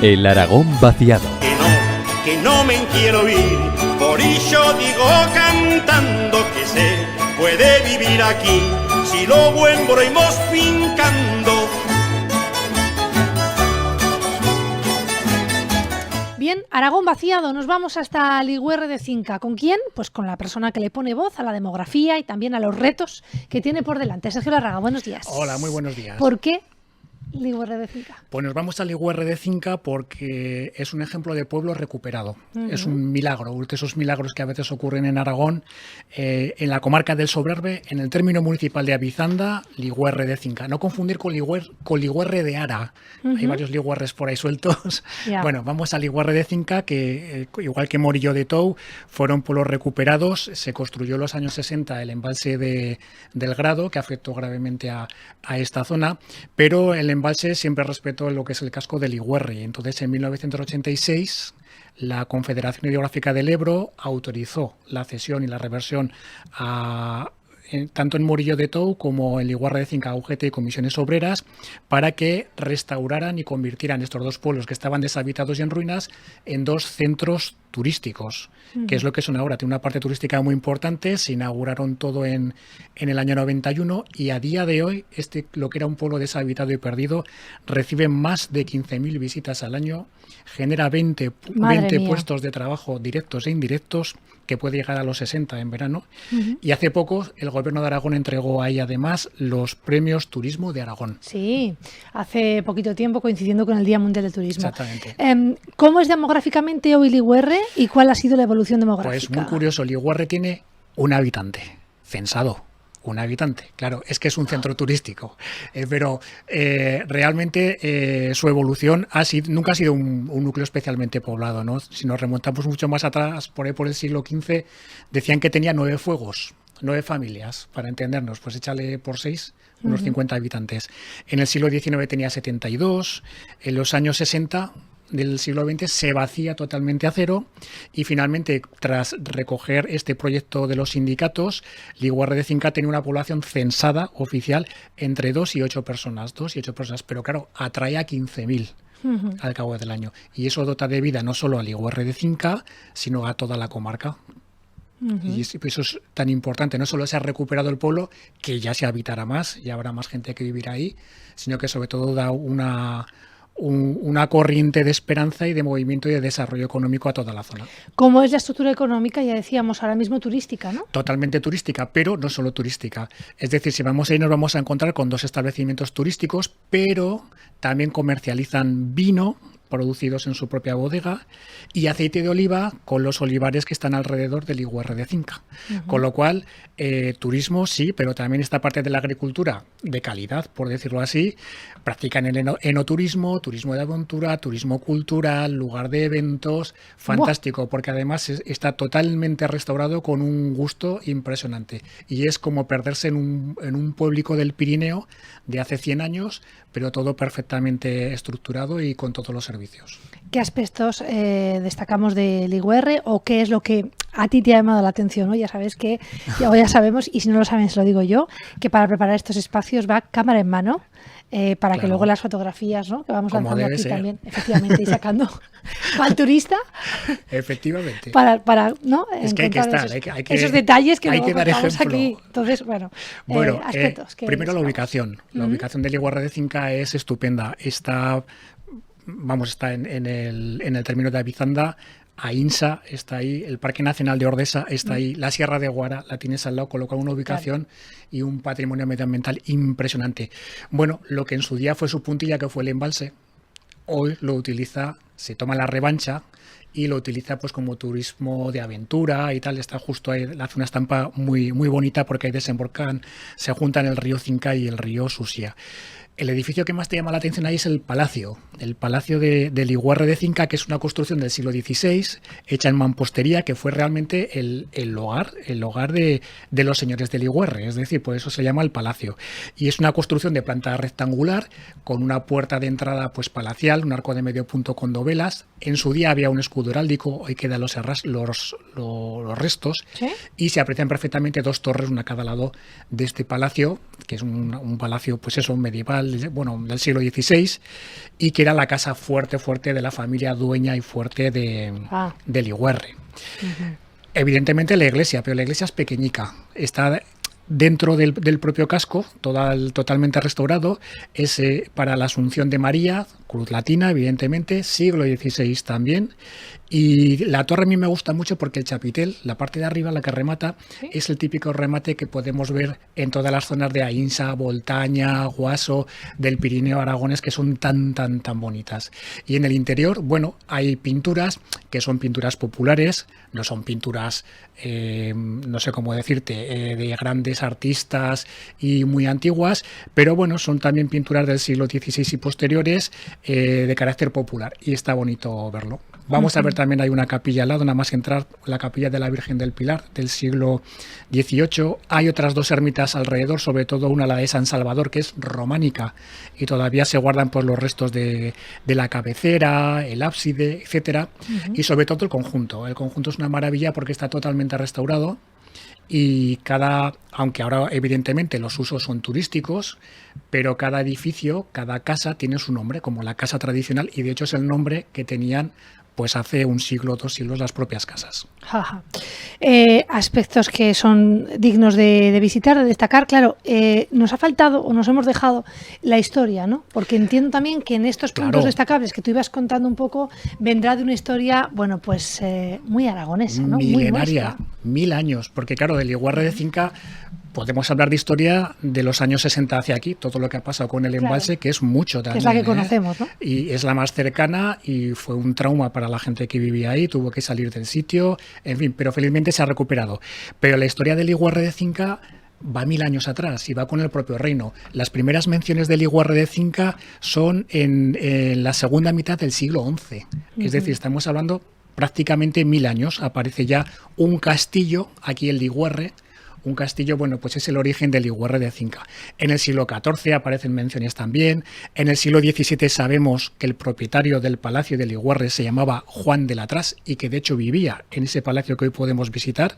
El Aragón vaciado. Que no me quiero ir, por ello digo cantando que se puede vivir aquí, si lo vuelvo iremos fincando. Bien, Aragón vaciado, nos vamos hasta Ligüerre de Cinca. ¿Con quién? Pues con la persona que le pone voz a la demografía y también a los retos que tiene por delante. Sergio Larraga, buenos días. Hola, muy buenos días. ¿Por qué Ligüerre de Cinca? Pues nos vamos a Ligüerre de Cinca porque es un ejemplo de pueblo recuperado. Es un milagro, de esos milagros que a veces ocurren en Aragón, en la comarca del Sobrarbe, en el término municipal de Avizanda, Ligüerre de Cinca. No confundir con Ligüerre de Ara. Hay varios Ligüerres por ahí sueltos. Ya. Bueno, vamos a Ligüerre de Cinca, que igual que Morillo de Tou, fueron pueblos recuperados. Se construyó en los años 60 el embalse del Grado, que afectó gravemente a esta zona, pero el embalse siempre respetó lo que es el casco de Ligüerre. Entonces, en 1986, la Confederación Hidrográfica del Ebro autorizó la cesión y la reversión tanto en Morillo de Tou como en Ligüerre de Cinca, UGT y comisiones obreras, para que restauraran y convirtieran estos dos pueblos que estaban deshabitados y en ruinas en dos centros turísticos, que es lo que son ahora. Tiene una parte turística muy importante. Se inauguraron todo en el año 91 y a día de hoy lo que era un pueblo deshabitado y perdido recibe más de 15.000 visitas al año, genera 20 puestos de trabajo directos e indirectos, que puede llegar a los 60 en verano. Y hace poco el Gobierno de Aragón entregó ahí además los premios Turismo de Aragón. Sí, hace poquito tiempo, coincidiendo con el Día Mundial del Turismo. Exactamente. ¿Cómo es demográficamente hoy Ligüerre y cuál ha sido la evolución demográfica? Pues muy curioso, Ligüerre tiene un habitante censado. Un habitante, claro, es que es un centro turístico, pero realmente su evolución nunca ha sido un núcleo especialmente poblado, ¿no? Si nos remontamos mucho más atrás, por ahí por el siglo XV, decían que tenía 9 fuegos, 9 familias, para entendernos, pues échale por 6, unos 50 habitantes. En el siglo XIX tenía 72, en los años 60... del siglo XX se vacía totalmente a cero y finalmente, tras recoger este proyecto de los sindicatos, Ligüerre de Cinca tenía una población censada oficial entre 2 y 8 personas, pero claro, atrae a 15.000 al cabo del año, y eso dota de vida no solo a Ligüerre de Cinca, sino a toda la comarca. Y eso es tan importante. No solo se ha recuperado el pueblo, que ya se habitará más y habrá más gente que vivirá ahí, sino que sobre todo da una corriente de esperanza y de movimiento y de desarrollo económico a toda la zona. ¿Cómo es la estructura económica? Ya decíamos, ahora mismo turística, ¿no? Totalmente turística, pero no solo turística. Es decir, si vamos ahí nos vamos a encontrar con 2 establecimientos turísticos, pero también comercializan vino producidos en su propia bodega y aceite de oliva con los olivares que están alrededor de Ligüerre de Cinca. Con lo cual, turismo sí, pero también esta parte de la agricultura de calidad, por decirlo así. Practican el enoturismo, turismo de aventura, turismo cultural, lugar de eventos, fantástico, porque además está totalmente restaurado con un gusto impresionante. Y es como perderse en un pueblico del Pirineo de hace 100 años, pero todo perfectamente estructurado y con todos los servicios. ¿Qué aspectos destacamos de Ligüerre o qué es lo que a ti te ha llamado la atención, ¿no? Ya sabes que, ya sabemos, y si no lo saben, se lo digo yo, que para preparar estos espacios va cámara en mano, para que luego las fotografías, ¿no?, que vamos lanzando aquí también, efectivamente, y sacando al turista. Efectivamente. Para ¿no? Es que hay que estar, esos detalles que luego dar contamos ejemplo. Aquí. Entonces, aspectos. Primero la ubicación. La ubicación de Ligüerre de Cinca es estupenda. Está en el término de Avizanda. Ainsa está ahí, el Parque Nacional de Ordesa está ahí, la Sierra de Guara la tienes al lado, con lo cual una ubicación y un patrimonio medioambiental impresionante. Bueno, lo que en su día fue su puntilla, que fue el embalse, hoy lo utiliza, se toma la revancha y lo utiliza pues como turismo de aventura y tal. Está justo ahí, hace una estampa muy, muy bonita porque ahí desembocan, se juntan el río Cinca y el río Susia. El edificio que más te llama la atención ahí es el palacio de Ligüerre de Cinca, que es una construcción del siglo XVI, hecha en mampostería, que fue realmente el hogar de los señores de Ligüerre, es decir, por eso se llama el palacio. Y es una construcción de planta rectangular, con una puerta de entrada pues palacial, un arco de medio punto con dovelas. En su día había un escudo heráldico, hoy quedan los restos, ¿sí? Y se aprecian perfectamente 2 torres, una a cada lado de este palacio, que es un palacio pues eso, medieval, final, bueno, del siglo XVI, y que era la casa fuerte de la familia dueña y fuerte de Ligüerre. Evidentemente la iglesia, pero la iglesia es pequeñica, está dentro del propio casco, totalmente restaurado, es para la Asunción de María, cruz latina, evidentemente, siglo XVI también. Y la torre a mí me gusta mucho porque el chapitel, la parte de arriba, la que remata, es el típico remate que podemos ver en todas las zonas de Aínsa, Voltaña, Guaso, del Pirineo aragonés, que son tan bonitas. Y en el interior, bueno, hay pinturas que son pinturas populares, no son pinturas, no sé cómo decirte, de grandes artistas y muy antiguas, pero bueno, son también pinturas del siglo XVI y posteriores, de carácter popular, y está bonito verlo. Vamos a ver también, hay una capilla al lado, nada más que entrar, la capilla de la Virgen del Pilar del siglo XVIII. Hay otras dos ermitas alrededor, sobre todo una, la de San Salvador, que es románica y todavía se guardan pues los restos de la cabecera, el ábside, etcétera, y sobre todo el conjunto. El conjunto es una maravilla porque está totalmente restaurado. Y aunque ahora evidentemente los usos son turísticos, pero cada edificio, cada casa tiene su nombre, como la casa tradicional, y de hecho es el nombre que tenían pues hace un siglo, 2 siglos las propias casas. Aspectos que son dignos de visitar, de destacar. Claro, nos ha faltado o nos hemos dejado la historia, ¿no? Porque entiendo también que en estos puntos destacables que tú ibas contando un poco, vendrá de una historia, bueno, pues muy aragonesa, ¿no? Milenaria, 1000 años, porque claro, de Ligüerre de Cinca podemos hablar de historia de los años 60 hacia aquí, todo lo que ha pasado con el embalse, que es mucho también. Que es la que conocemos, ¿no? Y es la más cercana y fue un trauma para la gente que vivía ahí, tuvo que salir del sitio, en fin, pero felizmente se ha recuperado. Pero la historia de Ligüerre de Cinca va 1000 años atrás y va con el propio reino. Las primeras menciones de Ligüerre de Cinca son en la segunda mitad del siglo XI. Es decir, estamos hablando prácticamente 1000 años. Aparece ya un castillo aquí en Ligüerre. Un castillo, bueno, pues es el origen de Ligüerre de Cinca. En el siglo XIV aparecen menciones también. En el siglo XVII sabemos que el propietario del palacio de Ligüerre se llamaba Juan de Latras y que de hecho vivía en ese palacio que hoy podemos visitar.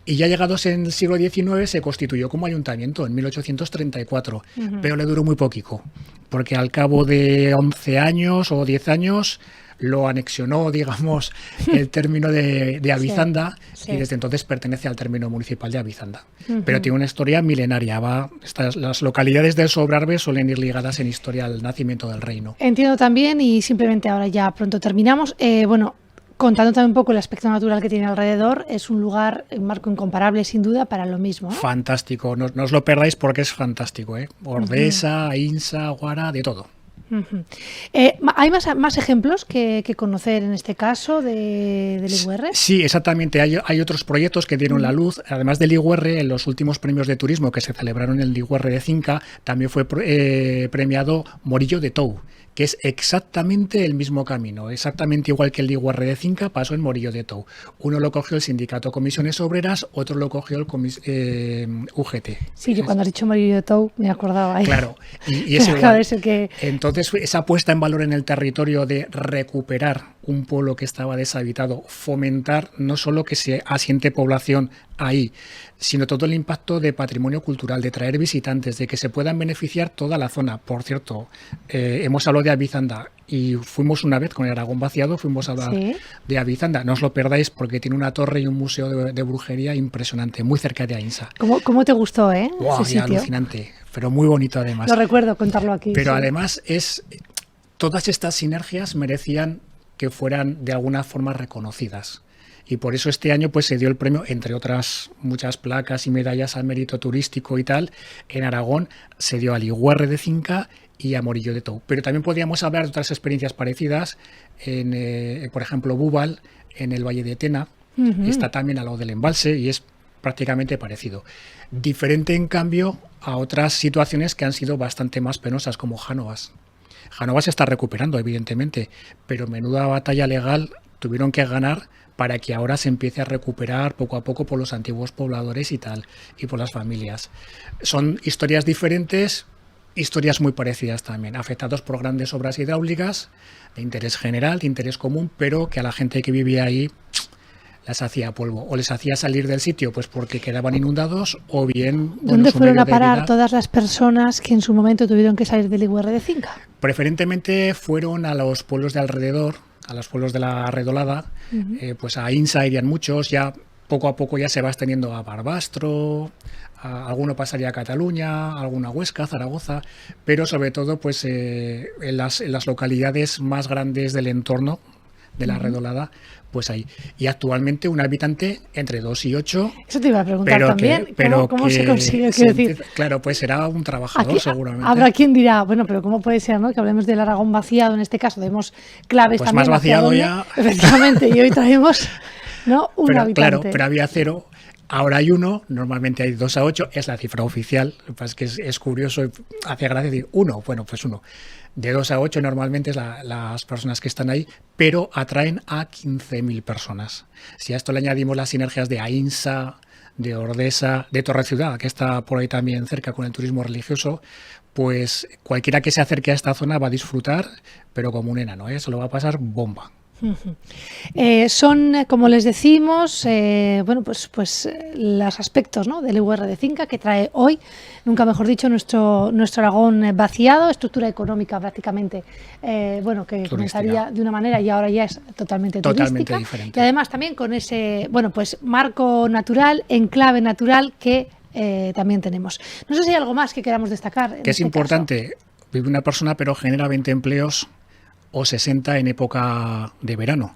Y ya llegados en el siglo XIX se constituyó como ayuntamiento en 1834, pero le duró muy poquito, porque al cabo de 11 años o 10 años lo anexionó, digamos, el término de Avizanda, y desde entonces pertenece al término municipal de Avizanda. Pero tiene una historia milenaria. Las localidades del Sobrarbe suelen ir ligadas en historia al nacimiento del reino. Entiendo también, y simplemente ahora ya pronto terminamos, bueno, contando también un poco el aspecto natural que tiene alrededor, es un lugar, un marco incomparable sin duda para lo mismo, ¿eh? Fantástico, no os lo perdáis porque es fantástico, ¿eh? Ordesa, Aínsa, Guara, de todo. ¿Hay más ejemplos que conocer en este caso de Ligüerre? Sí, exactamente. Hay otros proyectos que dieron la luz. Además de Ligüerre, en los últimos premios de turismo que se celebraron en Ligüerre de Cinca, también fue premiado Morillo de Tou, que es exactamente el mismo camino, exactamente igual que el Ligüerre de Cinca, pasó en Morillo de Tou. Uno lo cogió el sindicato Comisiones Obreras, otro lo cogió el UGT. Sí, yo cuando has dicho Morillo de Tou me acordaba ahí. Claro, y es igual. Entonces, esa puesta en valor en el territorio de recuperar un pueblo que estaba deshabitado, fomentar no solo que se asiente población ahí, sino todo el impacto de patrimonio cultural, de traer visitantes, de que se puedan beneficiar toda la zona. Por cierto, hemos hablado de Avizanda y fuimos una vez con el Aragón vaciado, fuimos a hablar de Avizanda. No os lo perdáis porque tiene una torre y un museo de brujería impresionante, muy cerca de Aínsa. ¿Cómo te gustó, Wow, ese sitio? Alucinante, pero muy bonito además. Lo recuerdo contarlo aquí. Pero además todas estas sinergias merecían que fueran de alguna forma reconocidas. Y por eso este año pues se dio el premio, entre otras muchas placas y medallas al mérito turístico y tal, en Aragón se dio a Ligüerre de Cinca y a Morillo de Tou. Pero también podríamos hablar de otras experiencias parecidas, por ejemplo, Búbal, en el Valle de Tena, está también al lado del embalse y es prácticamente parecido. Diferente, en cambio, a otras situaciones que han sido bastante más penosas, como Jánovas. Jánovas se está recuperando, evidentemente, pero menuda batalla legal tuvieron que ganar para que ahora se empiece a recuperar poco a poco por los antiguos pobladores y tal, y por las familias. Son historias diferentes, historias muy parecidas también, afectados por grandes obras hidráulicas, de interés general, de interés común, pero que a la gente que vivía ahí las hacía polvo. O les hacía salir del sitio pues porque quedaban inundados, o bien... ¿Dónde su fueron medio a de parar vida. todas las personas que en su momento tuvieron que salir del IUR de Cinca? Preferentemente fueron a los pueblos de alrededor, a los pueblos de la Redolada, pues a Insa irían muchos, ya poco a poco ya se va extendiendo a Barbastro, alguno pasaría a Cataluña, alguna a Huesca, Zaragoza, pero sobre todo pues en las localidades más grandes del entorno de la Redolada, pues ahí. Y actualmente un habitante entre 2 y 8. Eso te iba a preguntar también. ¿Cómo se consigue? Quiero decir, claro, pues será un trabajador seguramente. Habrá quien dirá, bueno, pero ¿cómo puede ser, no? Que hablemos del Aragón vaciado en este caso? Demos claves pues también. Más vaciado ya. Efectivamente, y hoy traemos, ¿no? Un habitante. Claro, pero había 0. Ahora hay 1, normalmente hay 2 a 8, es la cifra oficial. Lo que pasa es que es curioso, hace gracia decir 1, bueno, pues 1. De 2 a 8 normalmente es las personas que están ahí, pero atraen a 15.000 personas. Si a esto le añadimos las sinergias de Ainsa, de Ordesa, de Torre-Ciudad, que está por ahí también cerca con el turismo religioso, pues cualquiera que se acerque a esta zona va a disfrutar, pero como un enano, se lo va a pasar bomba. Son, como les decimos, bueno, pues los aspectos, ¿no?, del IUR de Cinca que trae hoy, nunca mejor dicho, nuestro Aragón vaciado, estructura económica prácticamente, bueno, que comenzaría de una manera y ahora ya es totalmente turística, diferente. Y además también con ese, bueno, pues marco natural, enclave natural que también tenemos. No sé si hay algo más que queramos destacar. Que es importante, vive una persona pero genera 20 empleos o 60 en época de verano.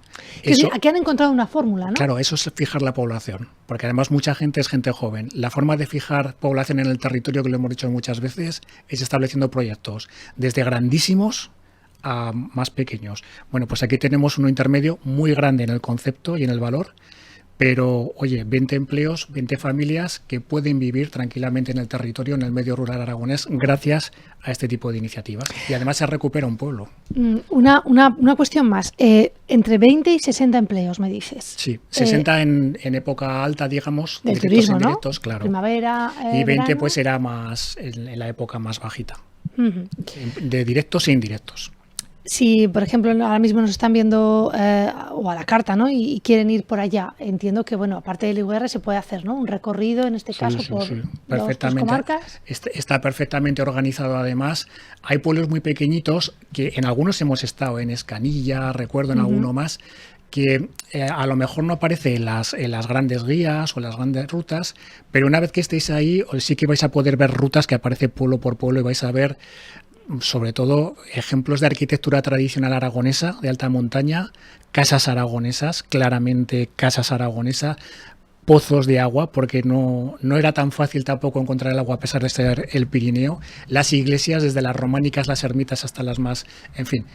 Aquí han encontrado una fórmula, ¿no? Claro, eso es fijar la población, porque además mucha gente es gente joven. La forma de fijar población en el territorio, que lo hemos dicho muchas veces, es estableciendo proyectos, desde grandísimos a más pequeños. Bueno, pues aquí tenemos uno intermedio muy grande en el concepto y en el valor, pero, oye, 20 empleos, 20 familias que pueden vivir tranquilamente en el territorio, en el medio rural aragonés, gracias a este tipo de iniciativas. Y además se recupera un pueblo. Una cuestión más. Entre 20 y 60 empleos, me dices. Sí, 60 en época alta, digamos. Del turismo, ¿no? Claro. Primavera, y 20 verano. pues era más en la época más bajita. De directos e indirectos. Si, por ejemplo, ahora mismo nos están viendo o a la carta, ¿no?, y quieren ir por allá, entiendo que, bueno, aparte del IUR se puede hacer, ¿no?, un recorrido, en este caso, por las comarcas. Está perfectamente organizado además. Hay pueblos muy pequeñitos que en algunos hemos estado, en Escanilla, recuerdo en alguno más, que a lo mejor no aparece en las grandes guías o las grandes rutas, pero una vez que estéis ahí sí que vais a poder ver rutas que aparece pueblo por pueblo y vais a ver sobre todo ejemplos de arquitectura tradicional aragonesa de alta montaña, casas aragonesas, claramente casas aragonesas, pozos de agua, porque no era tan fácil tampoco encontrar el agua a pesar de ser el Pirineo, las iglesias desde las románicas, las ermitas hasta las más, en fin,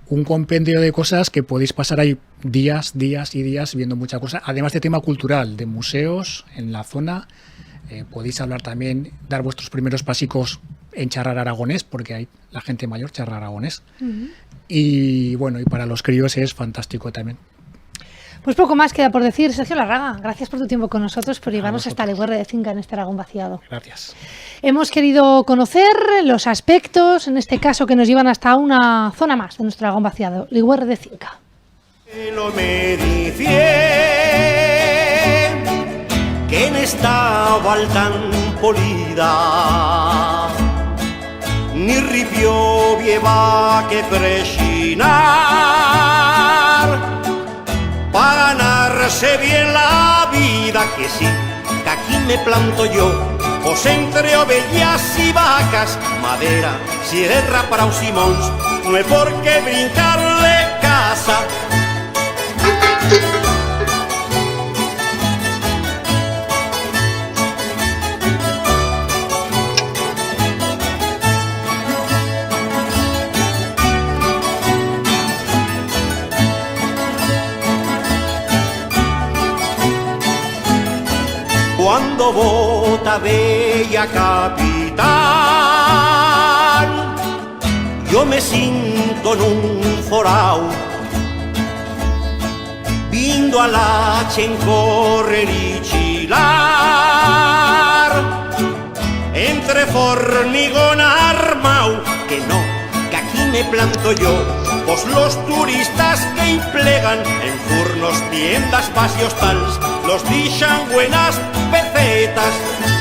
un compendio de cosas que podéis pasar ahí días y días viendo mucha cosa, además de tema cultural, de museos en la zona. Podéis hablar también, dar vuestros primeros pasicos en charrar aragonés, porque hay la gente mayor charra aragonés. Y bueno, y para los críos es fantástico también. Pues poco más queda por decir. Sergio Larraga, gracias por tu tiempo con nosotros, por llevarnos hasta el IUR de Cinca en este Aragón vaciado. Gracias. Hemos querido conocer los aspectos, en este caso, que nos llevan hasta una zona más de nuestro Aragón vaciado, el IUR de Cinca. No me dice que en esta val tan polida ni ripio lleva que presinar para ganarse bien la vida, que sí, que aquí me planto yo, pues entre ovejas y vacas, madera, sierra para un simons, no hay por qué brincarle casa. Cuando vota bella capital, yo me siento en un forao, vindo a la chen correr y chilar, entre formigón armao, que no, que aquí me planto yo. Pos los turistas que hi pleguen en furnos, tiendas, bars i hostals los deixan buenas pesetas.